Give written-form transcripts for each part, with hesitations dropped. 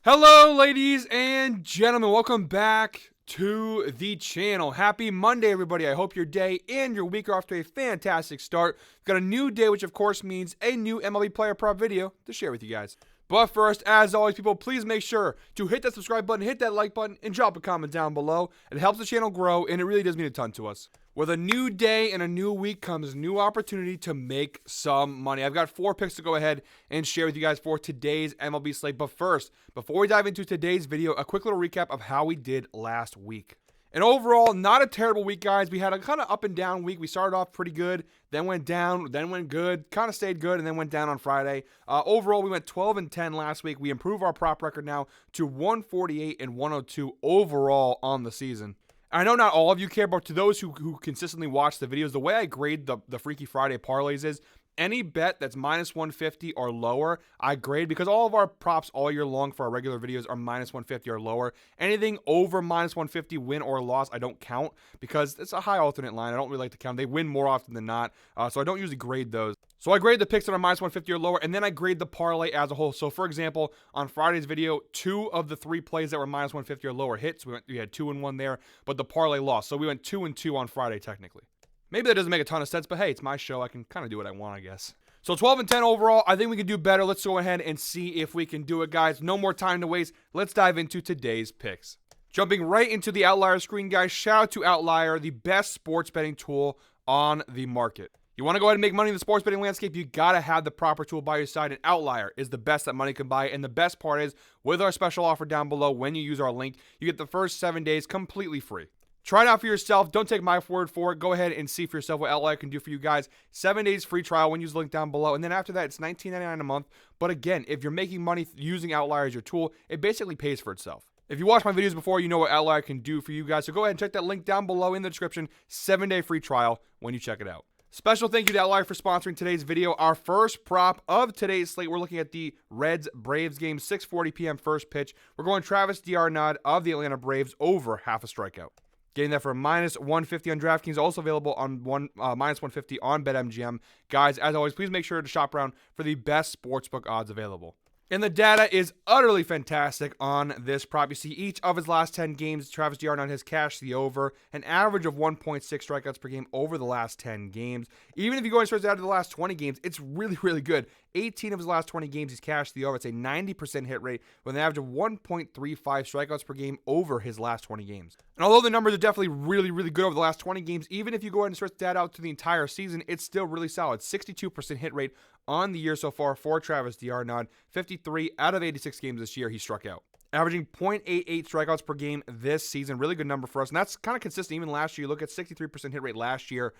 Hello, ladies and gentlemen. Welcome back to the channel. Happy Monday, everybody. I hope your day and your week are off to a fantastic start. We've got a new day, which of course means a new MLB Player Prop video to share with you guys. But first, as always, people, please make sure to hit that subscribe button, hit that like button, and drop a comment down below. It helps the channel grow, and it really does mean a ton to us. With a new day and a new week comes new opportunity to make some money. I've got 4 picks to go ahead and share with you guys for today's MLB slate. But first, before we dive into today's video, a quick little recap of how we did last week. And overall, not a terrible week, guys. We had a kind of up and down week. We started off pretty good, then went down, then went good, kind of stayed good, and then went down on Friday. Overall, we went 12-10 last week. We improved our prop record now to 148 and 102 overall on the season. I know not all of you care, but to those who consistently watch the videos, the way I grade the Freaky Friday parlays is any bet that's minus 150 or lower, I grade, because all of our props all year long for our regular videos are minus 150 or lower. Anything over minus 150, win or loss, I don't count because it's a high alternate line. I don't really like to count. They win more often than not, so I don't usually grade those. So I grade the picks that are minus 150 or lower, and then I grade the parlay as a whole. So for example, on Friday's video, 2 of the 3 plays that were minus 150 or lower hits. We had 2 and 1 there, but the parlay lost. So we went 2 and 2 on Friday technically. Maybe that doesn't make a ton of sense, but hey, it's my show. I can kind of do what I want, I guess. So 12-10 overall. I think we can do better. Let's go ahead and see if we can do it, guys. No more time to waste. Let's dive into today's picks. Jumping right into the Outlier screen, guys. Shout out to Outlier, the best sports betting tool on the market. You want to go ahead and make money in the sports betting landscape, you got to have the proper tool by your side, and Outlier is the best that money can buy. And the best part is, with our special offer down below, when you use our link, you get the first 7 days completely free. Try it out for yourself. Don't take my word for it. Go ahead and see for yourself what Outlier can do for you guys. 7 days free trial when you use the link down below. And then after that, it's $19.99 a month. But again, if you're making money using Outlier as your tool, it basically pays for itself. If you watched my videos before, you know what Outlier can do for you guys. So go ahead and check that link down below in the description. 7-day free trial when you check it out. Special thank you to Outlier for sponsoring today's video. Our first prop of today's slate, we're looking at the Reds-Braves game, 6:40 p.m. first pitch. We're going Travis d'Arnaud of the Atlanta Braves over half a strikeout. Getting that for minus 150 on DraftKings, also available on minus 150 on BetMGM. Guys, as always, please make sure to shop around for the best sportsbook odds available. And the data is utterly fantastic on this prop. You see, each of his last 10 games, Travis d'Arnaud has cashed the over, an average of 1.6 strikeouts per game over the last 10 games. Even if you go and stretch it out to the last 20 games, it's really, really good. 18 of his last 20 games, he's cashed the over. It's a 90% hit rate with an average of 1.35 strikeouts per game over his last 20 games. And although the numbers are definitely really, really good over the last 20 games, even if you go ahead and stretch that out to the entire season, it's still really solid. 62% hit rate on the year so far for Travis d'Arnaud. 53 out of 86 games this year he struck out. Averaging 0.88 strikeouts per game this season. Really good number for us. And that's kind of consistent. Even last year, you look at 63% hit rate last year,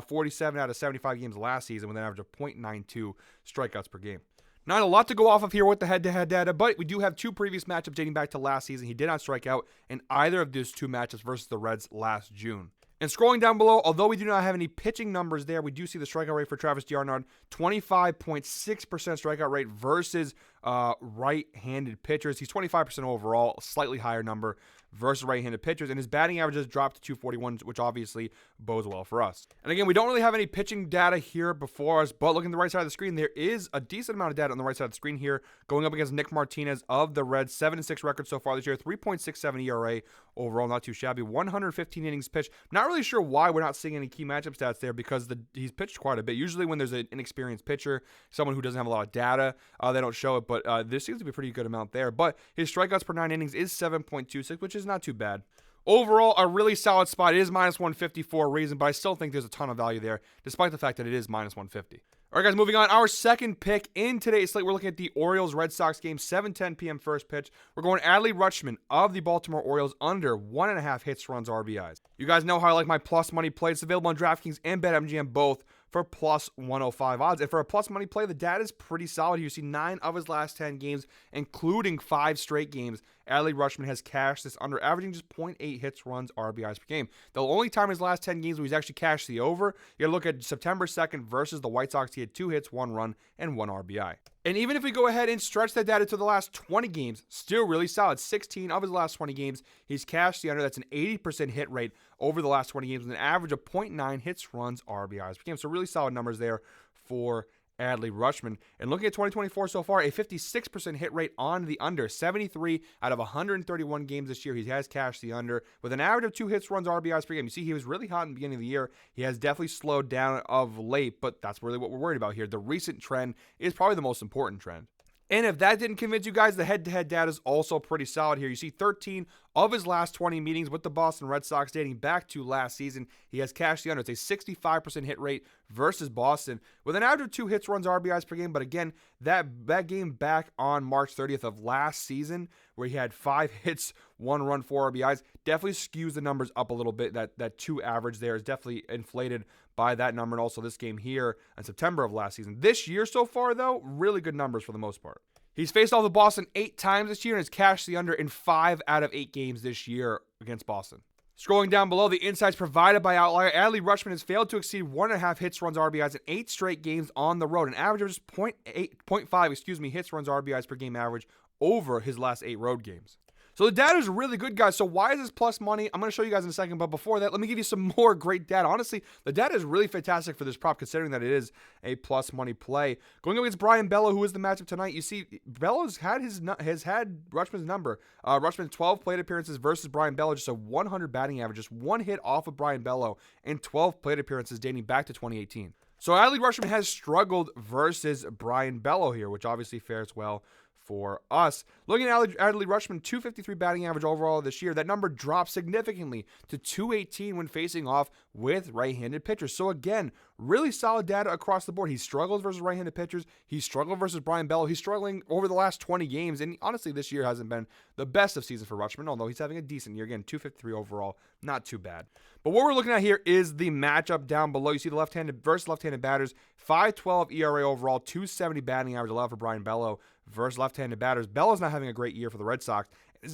47 out of 75 games last season with an average of 0.92 strikeouts per game. Not a lot to go off of here with the head-to-head data, but we do have 2 previous matchups dating back to last season. He did not strike out in either of those 2 matchups versus the Reds last June. And scrolling down below, although we do not have any pitching numbers there, we do see the strikeout rate for Travis d'Arnaud, 25.6% strikeout rate versus right-handed pitchers. He's 25% overall, a slightly higher number versus right-handed pitchers, and his batting average has dropped to 241, which obviously bodes well for us. And again, we don't really have any pitching data here before us, but looking at the right side of the screen, there is a decent amount of data on the right side of the screen here, going up against Nick Martinez of the Reds, 7-6 record so far this year, 3.67 ERA overall, not too shabby, 115 innings pitched. Not really sure why we're not seeing any key matchup stats there, because he's pitched quite a bit. Usually when there's an inexperienced pitcher, someone who doesn't have a lot of data, they don't show it, but there seems to be a pretty good amount there. But his strikeouts per 9 innings is 7.26, which is not too bad. Overall, a really solid spot. It is minus 150 for a reason, but I still think there's a ton of value there, despite the fact that it is minus 150. All right, guys, moving on. Our second pick in today's slate, we're looking at the Orioles-Red Sox game, 7:10 p.m. first pitch. We're going Adley Rutschman of the Baltimore Orioles under 1.5 hits, runs, RBIs. You guys know how I like my plus money play. It's available on DraftKings and BetMGM both for plus 105 odds. And for a plus money play, the data is pretty solid here. You see 9 of his last 10 games, including 5 straight games, Adley Rutschman has cashed this under, averaging just 0.8 hits, runs, RBIs per game. The only time in his last 10 games where he's actually cashed the over, you gotta look at September 2nd versus the White Sox. He had 2 hits, 1 run, and 1 RBI. And even if we go ahead and stretch that data to the last 20 games, still really solid. 16 of his last 20 games, he's cashed the under. That's an 80% hit rate over the last 20 games with an average of 0.9 hits, runs, RBIs per game. So really solid numbers there for Adley Rutschman. And looking at 2024 so far, a 56% hit rate on the under. 73 out of 131 games this year, he has cashed the under with an average of 2 hits, runs, RBIs per game. You see, he was really hot in the beginning of the year. He has definitely slowed down of late, but that's really what we're worried about here. The recent trend is probably the most important trend. And if that didn't convince you guys, the head-to-head data is also pretty solid here. You see 13 of his last 20 meetings with the Boston Red Sox dating back to last season. He has cashed the under. It's a 65% hit rate versus Boston with an average of 2 hits, runs, RBIs per game. But again, that game back on March 30th of last season where he had 5 hits, 1 run, 4 RBIs, definitely skews the numbers up a little bit. That 2 average there is definitely inflated by that number, and also this game here in September of last season. This year so far, though, really good numbers for the most part. He's faced off the Boston 8 times this year and has cashed the under in 5 out of 8 games this year against Boston. Scrolling down below, the insights provided by Outlier, Adley Rutschman has failed to exceed 1.5 hits, runs, RBIs in 8 straight games on the road, an average of just 0.5 hits, runs, RBIs per game average over his last 8 road games. So the data is really good, guys. So why is this plus money? I'm going to show you guys in a second. But before that, let me give you some more great data. Honestly, the data is really fantastic for this prop, considering that it is a plus money play. Going up against Brian Bello, who is the matchup tonight, you see Bello's had Rutschman's number. Rutschman's 12 plate appearances versus Brian Bello, just a 100 batting average, just 1 hit off of Brian Bello, and 12 plate appearances dating back to 2018. So Adley Rutschman has struggled versus Brian Bello here, which obviously fares well for us. Looking at Adley Rutschman, 253 batting average overall this year. That number dropped significantly to 218 when facing off with right-handed pitchers. So again, really solid data across the board. He struggles versus right-handed pitchers. He struggled versus Brian Bello. He's struggling over the last 20 games. And honestly, this year hasn't been the best of season for Rutschman, although he's having a decent year. Again, 253 overall, not too bad. But what we're looking at here is the matchup down below. You see the left-handed versus left-handed batters. 5.12 ERA overall, 270 batting average allowed for Brian Bello versus left-handed batters. Bello's not having a great year for the Red Sox,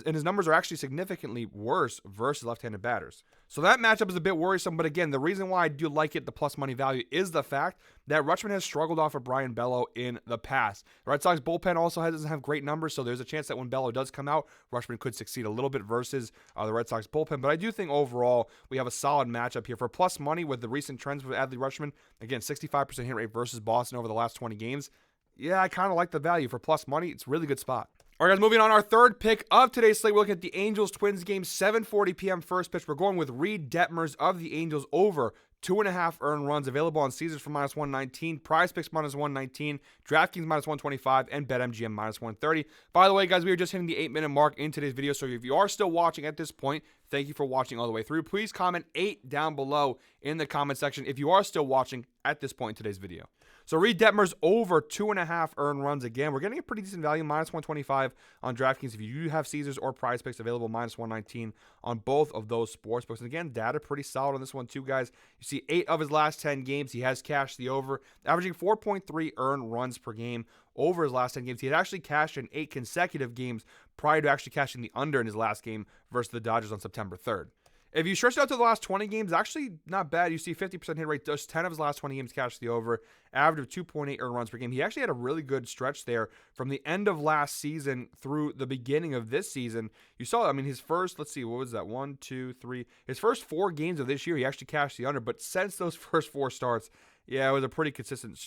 and his numbers are actually significantly worse versus left-handed batters. So that matchup is a bit worrisome, but again, the reason why I do like it, the plus money value, is the fact that Rutschman has struggled off of Brian Bello in the past. The Red Sox bullpen also doesn't have great numbers, so there's a chance that when Bello does come out, Rutschman could succeed a little bit versus the Red Sox bullpen. But I do think overall we have a solid matchup here. For plus money with the recent trends with Adley Rutschman, again, 65% hit rate versus Boston over the last 20 games. Yeah, I kind of like the value. For plus money, it's a really good spot. All right, guys, moving on. Our third pick of today's slate, we're looking at the Angels-Twins game, 7:40 p.m. first pitch. We're going with Reed Detmers of the Angels over 2.5 earned runs, available on Caesars for -119, Prize Picks -119, DraftKings -125, and BetMGM -130. By the way, guys, we are just hitting the 8-minute mark in today's video, so if you are still watching at this point, thank you for watching all the way through. Please comment 8 down below in the comment section if you are still watching at this point in today's video. So Reed Detmers over 2.5 earned runs again. We're getting a pretty decent value, -125 on DraftKings. If you do have Caesars or Prize Picks available, -119 on both of those sports books. And again, data pretty solid on this one too, guys. You see 8 of his last 10 games, he has cashed the over, averaging 4.3 earned runs per game over his last 10 games. He had actually cashed in 8 consecutive games prior to actually cashing the under in his last game versus the Dodgers on September 3rd. If you stretch it out to the last 20 games, actually not bad. You see 50% hit rate, just 10 of his last 20 games cashed the over, average of 2.8 earned runs per game. He actually had a really good stretch there from the end of last season through the beginning of this season. You saw, his first, let's see, what was that? 1, 2, 3. His first 4 games of this year, he actually cashed the under, but since those first 4 starts, yeah, it was a pretty consistent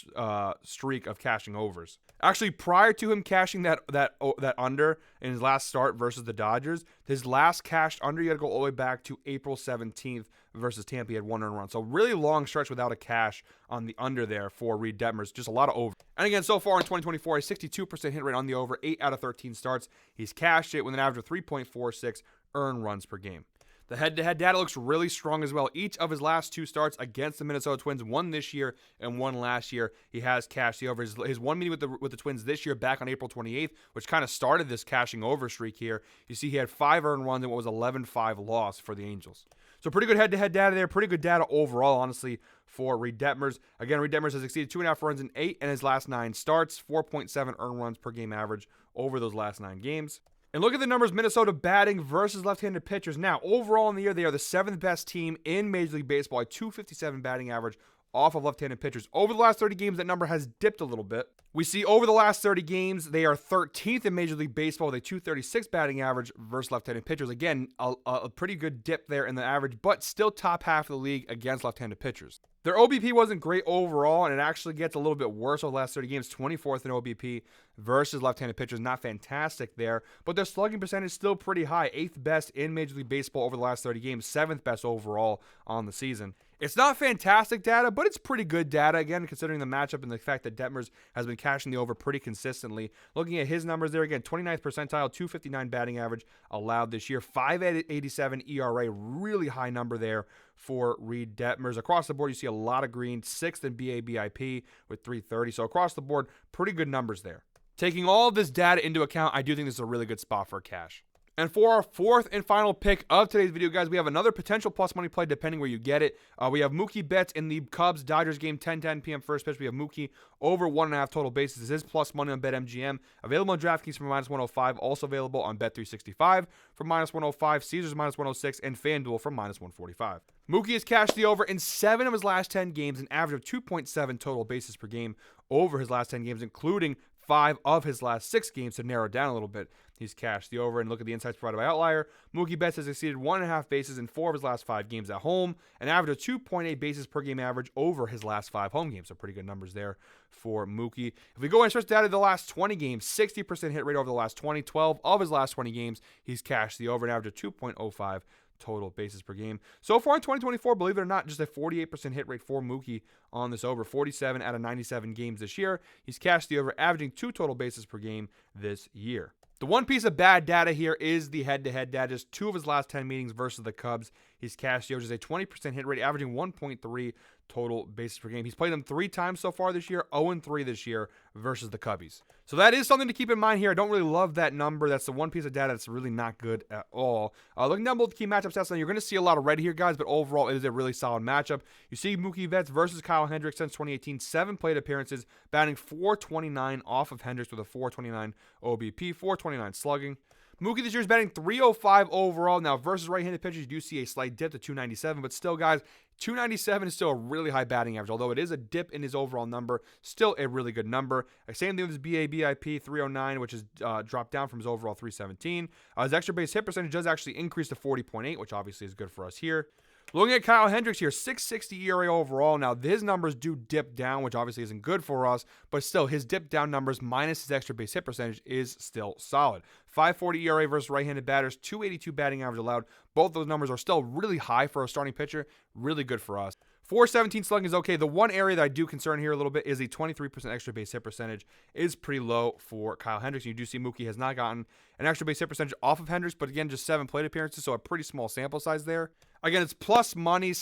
streak of cashing overs. Actually, prior to him cashing that under in his last start versus the Dodgers, his last cashed under, you got to go all the way back to April 17th versus Tampa. He had 1 earned run. So really long stretch without a cash on the under there for Reed Detmers. Just a lot of over. And again, so far in 2024, a 62% hit rate on the over, 8 out of 13 starts. He's cashed it with an average of 3.46 earned runs per game. The head-to-head data looks really strong as well. Each of his last 2 starts against the Minnesota Twins, 1 this year and 1 last year, he has cashed the over. His 1 meeting with the Twins this year back on April 28th, which kind of started this cashing over streak here. You see he had 5 earned runs and what was 11-5 loss for the Angels. So pretty good head-to-head data there. Pretty good data overall, honestly, for Reed Detmers. Again, Reed Detmers has exceeded 2.5 runs in 8 in his last 9 starts, 4.7 earned runs per game average over those last 9 games. And look at the numbers Minnesota batting versus left-handed pitchers. Now, overall in the year, they are the 7th best team in Major League Baseball, a .257 batting average off of left-handed pitchers. Over the last 30 games, that number has dipped a little bit. We see over the last 30 games, they are 13th in Major League Baseball with a .236 batting average versus left-handed pitchers. Again, a pretty good dip there in the average, but still top half of the league against left-handed pitchers. Their OBP wasn't great overall, and it actually gets a little bit worse over the last 30 games. 24th in OBP versus left-handed pitchers. Not fantastic there, but their slugging percentage is still pretty high. 8th best in Major League Baseball over the last 30 games. 7th best overall on the season. It's not fantastic data, but it's pretty good data, again, considering the matchup and the fact that Detmers has been cashing the over pretty consistently. Looking at his numbers there, again, 29th percentile, 259 batting average allowed this year, 5.87 ERA, really high number there for Reed Detmers. Across the board, you see a lot of green, 6th in BABIP with 330, so across the board, pretty good numbers there. Taking all of this data into account, I do think this is a really good spot for a cash. And for our fourth and final pick of today's video, guys, we have another potential plus money play depending where you get it. We have Mookie Betts in the Cubs-Dodgers game, 10:10 p.m. first pitch. We have Mookie over 1.5 total bases. This is plus money on BetMGM. Available on DraftKings for -105. Also available on Bet365 for -105. Caesars -106. And FanDuel for -145. Mookie has cashed the over in 7 of his last 10 games, an average of 2.7 total bases per game over his last 10 games, including 5 of his last 6 games to narrow down a little bit. He's cashed the over, and look at the insights provided by Outlier. Mookie Betts has exceeded 1.5 bases in 4 of his last 5 games at home, an average of 2.8 bases per game average over his last 5 home games. So pretty good numbers there for Mookie. If we go and search data the last 20 games, 60% hit rate over the last 20. 12 of his last 20 games, he's cashed the over, an average of 2.05 total bases per game. So far in 2024, believe it or not, just a 48% hit rate for Mookie on this over. 47 out of 97 games this year. He's cashed the over, averaging 2 total bases per game this year. The one piece of bad data here is the head-to-head data. Just 2 of his last 10 meetings versus the Cubs. He's cashed the over, just a 20% hit rate, averaging 1.3 total bases per game. He's played them 3 times so far this year, 0-3 this year versus the Cubbies. So that is something to keep in mind here. I don't really love that number. That's the one piece of data that's really not good at all. Looking down below the key matchup stats, now you're going to see a lot of red here, guys, but overall it is a really solid matchup. You see Mookie Betts versus Kyle Hendricks since 2018, 7 plate appearances, batting .429 off of Hendricks with a .429 OBP, .429 slugging. Mookie this year is batting .305 overall. Now, versus right-handed pitchers, you do see a slight dip to .297, but still, guys, .297 is still a really high batting average. Although it is a dip in his overall number, still a really good number. Same thing with his BABIP, .309, which is dropped down from his overall .317. His extra base hit percentage does actually increase to 40.8, which obviously is good for us here. Looking at Kyle Hendricks here, .660 ERA overall. Now, his numbers do dip down, which obviously isn't good for us, but still, his dip down numbers minus his extra base hit percentage is still solid. .540 ERA versus right-handed batters, .282 batting average allowed. Both those numbers are still really high for a starting pitcher. Really good for us. .417 slugging is okay. The one area that I do concern here a little bit is the 23% extra base hit percentage is pretty low for Kyle Hendricks. You do see Mookie has not gotten an extra base hit percentage off of Hendricks, but again, just 7 plate appearances, so a pretty small sample size there. Again, it's plus money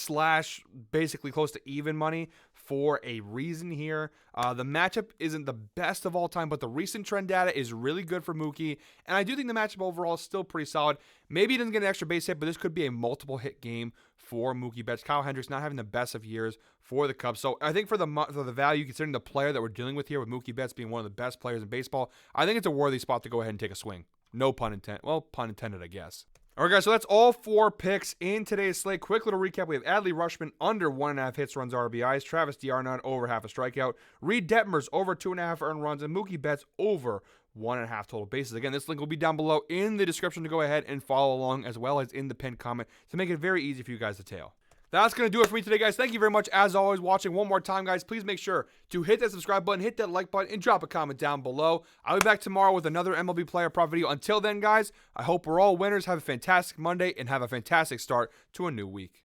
/ basically close to even money for a reason here. The matchup isn't the best of all time, but the recent trend data is really good for Mookie, and I do think the matchup overall is still pretty solid. Maybe he doesn't get an extra base hit, but this could be a multiple hit game for Mookie Betts. Kyle Hendricks not having the best of years for the Cubs. So I think for the value, considering the player that we're dealing with here with Mookie Betts being one of the best players in baseball, I think it's a worthy spot to go ahead and take a swing. No pun intended. Well, pun intended, I guess. All right, guys, so that's all 4 picks in today's slate. Quick little recap. We have Adley Rutschman under 1.5 hits, runs, RBIs. Travis d'Arnaud over half a strikeout. Reed Detmers over 2.5 earned runs. And Mookie Betts over 1.5 total bases. Again, this link will be down below in the description to go ahead and follow along, as well as in the pinned comment to make it very easy for you guys to tail. That's going to do it for me today, guys. Thank you very much, as always, watching. One more time, guys, please make sure to hit that subscribe button, hit that like button, and drop a comment down below. I'll be back tomorrow with another MLB Player Prop video. Until then, guys, I hope we're all winners. Have a fantastic Monday, and have a fantastic start to a new week.